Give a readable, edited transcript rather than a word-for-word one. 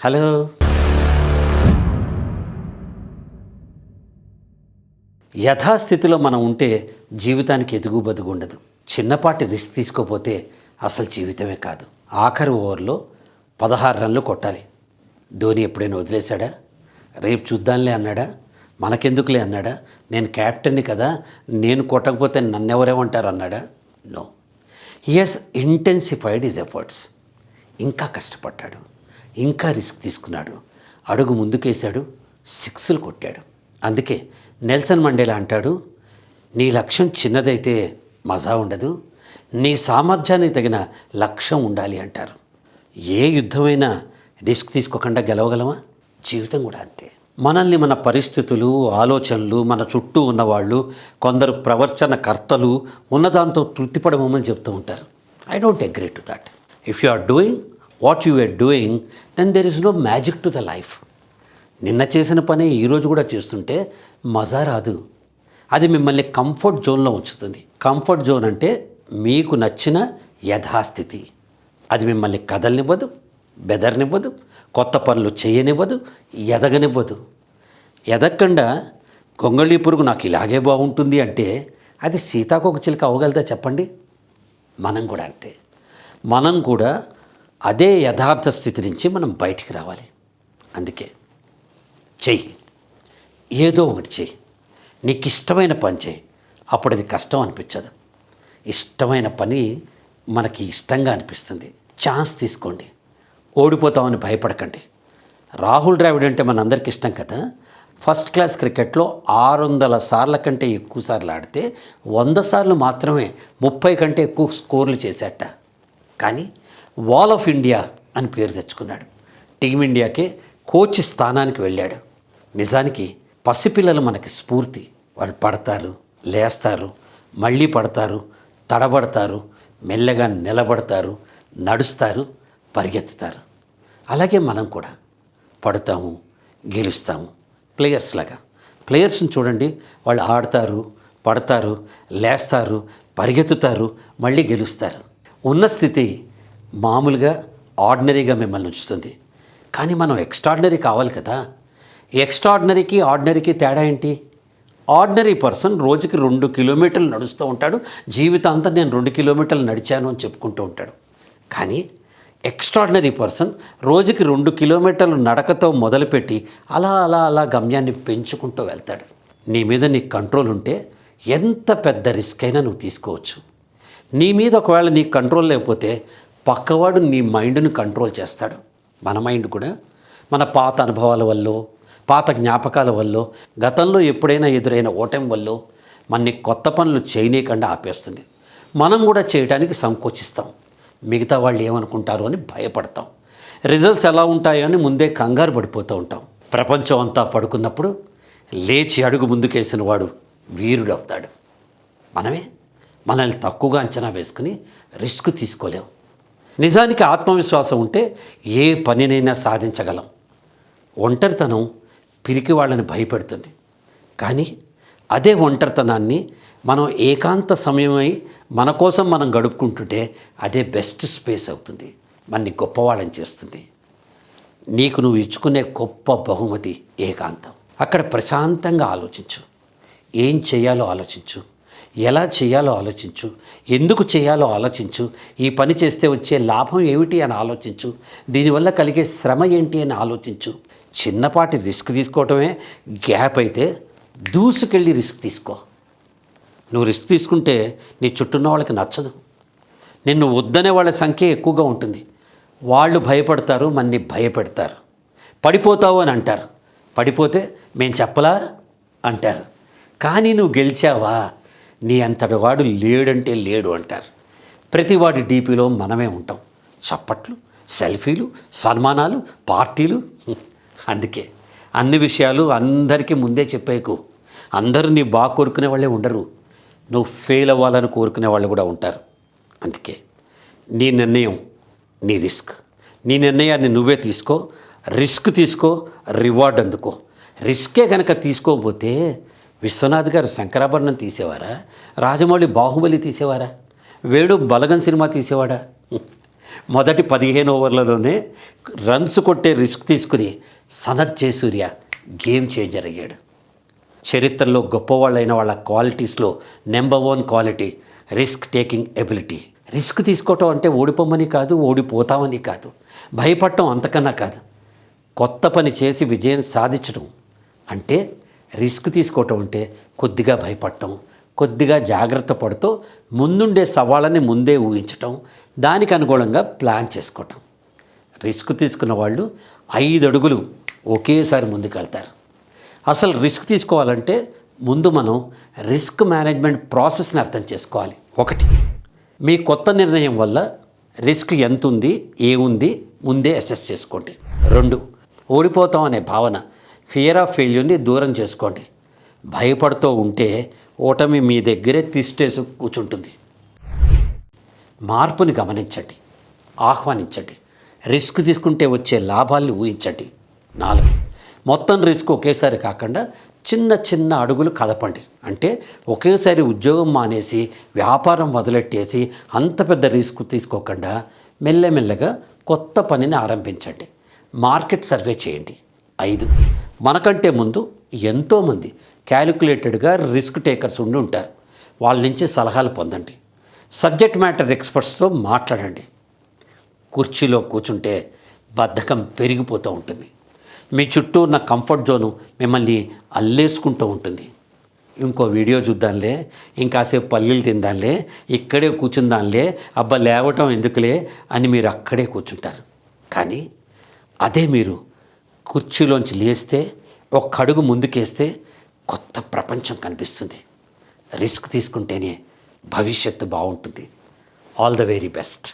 Hello. యథాస్థితిలో మనం ఉంటే జీవితానికి ఎదుగు బదుగు ఉండదు. చిన్నపాటి రిస్క్ తీసుకోపోతే అసలు జీవితమే కాదు. ఆఖరి ఓవర్లో 16 రన్లు కొట్టాలి. ధోని ఎప్పుడైనా వదిలేశాడా? రేపు చూద్దాంలే అన్నాడా? మనకెందుకులే అన్నాడా? నేను క్యాప్టెన్ని కదా, నేను కొట్టకపోతే నన్నెవరేమంటారు అన్నాడా? No. He has intensified his efforts. ఇంకా కష్టపడ్డాడు, ఇంకా రిస్క్ తీసుకున్నాడు, అడుగు ముందుకేశాడు, సిక్స్లు కొట్టాడు. అందుకే నెల్సన్ మండేలా అంటాడు, నీ లక్ష్యం చిన్నదైతే మజా ఉండదు, నీ సామర్థ్యానికి తగిన లక్ష్యం ఉండాలి అంటారు. ఏ యుద్ధమైనా రిస్క్ తీసుకోకుండా గెలవగలమా? జీవితం కూడా అంతే. మనల్ని మన పరిస్థితులు, ఆలోచనలు, మన చుట్టూ ఉన్నవాళ్ళు, కొందరు ప్రవర్తనకర్తలు ఉన్నదాంతో తృప్తిపడమని చెప్తూ ఉంటారు. I don't agree to that. If you are doing what you are doing, then there is no magic to the life. నిన్న చేసిన పని ఈరోజు కూడా చేస్తుంటే మజా రాదు. అది మిమ్మల్ని కంఫర్ట్ జోన్లో ఉంచుతుంది. కంఫర్ట్ జోన్ అంటే మీకు నచ్చిన యథాస్థితి. అది మిమ్మల్ని కదలనివ్వదు, బెదరనివ్వదు, కొత్త పనులు చేయనివ్వదు, ఎదగనివ్వదు. ఎదగకుండా గొంగళీ పురుగు నాకు ఇలాగే బాగుంటుంది అంటే అది సీతాకోక చిలుక అవ్వగలదా చెప్పండి? మనం కూడా అంతే. మనం కూడా అదే యథార్థ స్థితి నుంచి మనం బయటికి రావాలి. అందుకే చెయ్యి, ఏదో ఒకటి చెయ్యి, నీకు ఇష్టమైన పని చేయి. అప్పుడు అది కష్టం అనిపించదు. ఇష్టమైన పని మనకి ఇష్టంగా అనిపిస్తుంది. ఛాన్స్ తీసుకోండి, ఓడిపోతామని భయపడకండి. రాహుల్ ద్రావిడ్ అంటే మనందరికి ఇష్టం కదా. ఫస్ట్ క్లాస్ క్రికెట్లో 600 సార్ల కంటే ఎక్కువ సార్లు ఆడితే 100 సార్లు మాత్రమే 30 కంటే ఎక్కువ స్కోర్లు చేశాట. కానీ వాల్ ఆఫ్ ఇండియా అని పేరు తెచ్చుకున్నాడు. టీమిండియాకే కోచ్ స్థానానికి వెళ్ళాడు. నిజానికి పసిపిల్లలు మనకి స్ఫూర్తి. వాళ్ళు పడతారు, లేస్తారు, మళ్ళీ పడతారు, తడబడతారు, మెల్లగా నిలబడతారు, నడుస్తారు, పరిగెత్తుతారు. అలాగే మనం కూడా పడతాము, గెలుస్తాము. ప్లేయర్స్ లాగా. ప్లేయర్స్ని చూడండి, వాళ్ళు ఆడతారు, పడతారు, లేస్తారు, పరిగెత్తుతారు, మళ్ళీ గెలుస్తారు. ఉన్న స్థితి మామూలుగా ఆర్డినరీగా మిమ్మల్ని ఉంచుతుంది. కానీ మనం ఎక్స్ట్రాడినరీ కావాలి కదా. ఎక్స్ట్రాడినరీకి ఆర్డినరీకి తేడా ఏంటి? ఆర్డినరీ పర్సన్ రోజుకి 2 కిలోమీటర్లు నడుస్తూ ఉంటాడు. జీవితాంతం నేను 2 కిలోమీటర్లు నడిచాను అని చెప్పుకుంటూ ఉంటాడు. కానీ ఎక్స్ట్రాడినరీ పర్సన్ రోజుకి 2 కిలోమీటర్లు నడకతో మొదలుపెట్టి అలా అలా అలా గమ్యాన్ని పెంచుకుంటూ వెళ్తాడు. నీ మీద నీకు కంట్రోల్ ఉంటే ఎంత పెద్ద రిస్క్ అయినా నువ్వు తీసుకోవచ్చు. నీ మీద ఒకవేళ నీకు కంట్రోల్ లేకపోతే పక్కవాడు నీ మైండ్ని కంట్రోల్ చేస్తాడు. మన మైండ్ కూడా మన పాత అనుభవాల వల్ల, పాత జ్ఞాపకాల వల్ల, గతంలో ఎప్పుడైనా ఎదురైన ఓటమి వల్ల మనని కొత్త పనులు చేయనీయకుండా ఆపేస్తుంది. మనం కూడా చేయడానికి సంకోచిస్తాం. మిగతా వాళ్ళు ఏమనుకుంటారో అని భయపడతాం. రిజల్ట్స్ ఎలా ఉంటాయో అని ముందే కంగారు పడిపోతూ ఉంటాం. ప్రపంచం అంతా పడుకున్నప్పుడు లేచి అడుగు ముందుకేసిన వాడు వీరుడు అవుతాడు. మనమే మనల్ని తక్కువగా అంచనా వేసుకుని రిస్క్ తీసుకోలేం. నిజానికి ఆత్మవిశ్వాసం ఉంటే ఏ పనినైనా సాధించగలం. ఒంటరితనం పిరికి వాళ్ళని భయపెడుతుంది. కానీ అదే ఒంటరితనాన్ని మనం ఏకాంత సమయమై మన కోసం మనం గడుపుకుంటుంటే అదే బెస్ట్ స్పేస్ అవుతుంది. మనని గొప్పవాళ్ళని చేస్తుంది. నీకు నువ్వు ఇచ్చుకునే గొప్ప బహుమతి ఏకాంతం. అక్కడ ప్రశాంతంగా ఆలోచించు. ఏం చేయాలో ఆలోచించు, ఎలా చేయాలో ఆలోచించు, ఎందుకు చేయాలో ఆలోచించు, ఈ పని చేస్తే వచ్చే లాభం ఏమిటి అని ఆలోచించు, దీనివల్ల కలిగే శ్రమ ఏంటి అని ఆలోచించు. చిన్నపాటి రిస్క్ తీసుకోవటమే గ్యాప్ అయితే దూసుకెళ్ళి రిస్క్ తీసుకో. నువ్వు రిస్క్ తీసుకుంటే నీ చుట్టూన్న వాళ్ళకి నచ్చదు. నిన్ను వద్దనే వాళ్ళ సంఖ్య ఎక్కువగా ఉంటుంది. వాళ్ళు భయపడతారు, మన్ని భయపెడతారు. పడిపోతావు అని అంటారు. పడిపోతే మేము చెప్పలా అంటారు. కానీ నువ్వు గెలిచావా, నీ అంతటి వాడు లేడంటే లేడు అంటారు. ప్రతివాడి డీపీలో మనమే ఉంటాం. చప్పట్లు, సెల్ఫీలు, సన్మానాలు, పార్టీలు. అందుకే అన్ని విషయాలు అందరికీ ముందే చెప్పేకు. అందరూ నీ బాగా కోరుకునే వాళ్ళే ఉండరు. నువ్వు ఫెయిల్ అవ్వాలని కోరుకునే వాళ్ళు కూడా ఉంటారు. అందుకే నీ నిర్ణయం, నీ రిస్క్. నీ నిర్ణయాన్ని నువ్వే తీసుకో. రిస్క్ తీసుకో, రివార్డ్ అందుకో. రిస్కే కనుక తీసుకోకపోతే విశ్వనాథ్ గారు శంకరాభరణం తీసేవారా? రాజమౌళి బాహుబలి తీసేవారా? వేణు బలగం సినిమా తీసేవాడా? మొదటి 15 ఓవర్లలోనే రన్స్ కొట్టే రిస్క్ తీసుకుని సనత్ జయసూర్య గేమ్ చేంజర్ అయ్యాడు. చరిత్రలో గొప్పవాళ్ళైన వాళ్ళ క్వాలిటీస్లో number 1 quality risk taking ability. Risk తీసుకోవటం అంటే ఓడిపోమని కాదు, ఓడిపోతామని కాదు, భయపడటం అంతకన్నా కాదు. కొత్త పని చేసి విజయం సాధించడం అంటే రిస్క్ తీసుకోవటం అంటే కొద్దిగా భయపడటం, కొద్దిగా జాగ్రత్త పడుతూ ముందుండే సవాళ్ళని ముందే ఊహించటం, దానికి అనుగుణంగా ప్లాన్ చేసుకోవటం. రిస్క్ తీసుకున్న వాళ్ళు 5 అడుగులు ఒకేసారి ముందుకెళ్తారు. అసలు రిస్క్ తీసుకోవాలంటే ముందు మనం రిస్క్ మేనేజ్మెంట్ ప్రాసెస్ని అర్థం చేసుకోవాలి. 1, మీ కొత్త నిర్ణయం వల్ల రిస్క్ ఎంత ఉంది, ఏముంది ముందే అసెస్ చేసుకోండి. 2, ఓడిపోతాం అనే భావన, ఫియర్ ఆఫ్ ఫెయిల్యూర్ని దూరం చేసుకోండి. భయపడుతూ ఉంటే ఓటమి మీ దగ్గరే తిష్టేసి కూర్చుంటుంది. మార్పుని గమనించండి, ఆహ్వానించండి, రిస్క్ తీసుకుంటే వచ్చే లాభాల్ని ఊహించండి. 4, మొత్తం రిస్క్ ఒకేసారి కాకుండా చిన్న చిన్న అడుగులు కదపండి. అంటే ఒకేసారి ఉద్యోగం మానేసి వ్యాపారం మొదలెట్టేసి అంత పెద్ద రిస్క్ తీసుకోకుండా మెల్లమెల్లగా కొత్త పనిని ఆరంభించండి. మార్కెట్ సర్వే చేయండి. 5, మనకంటే ముందు ఎంతోమంది క్యాలిక్యులేటెడ్గా రిస్క్ టేకర్స్ ఉండి ఉంటారు. వాళ్ళ నుంచి సలహాలు పొందండి. సబ్జెక్ట్ మ్యాటర్ ఎక్స్పర్ట్స్తో మాట్లాడండి. కుర్చీలో కూర్చుంటే బద్ధకం పెరిగిపోతూ ఉంటుంది. మీ చుట్టూ ఉన్న కంఫర్ట్ జోను మిమ్మల్ని అల్లేసుకుంటూ ఉంటుంది. ఇంకో వీడియో చూద్దాంలే, ఇంకాసేపు పల్లీలు తిందాంలే, ఇక్కడే కూర్చుందాంలే, అబ్బా లేవటం ఎందుకులే అని మీరు అక్కడే కూర్చుంటారు. కానీ అదే మీరు కుర్చీలోంచి లేస్తే, ఒక్క అడుగు ముందుకేస్తే కొత్త ప్రపంచం కనిపిస్తుంది. రిస్క్ తీసుకుంటేనే భవిష్యత్తు బాగుంటుంది. All the very best.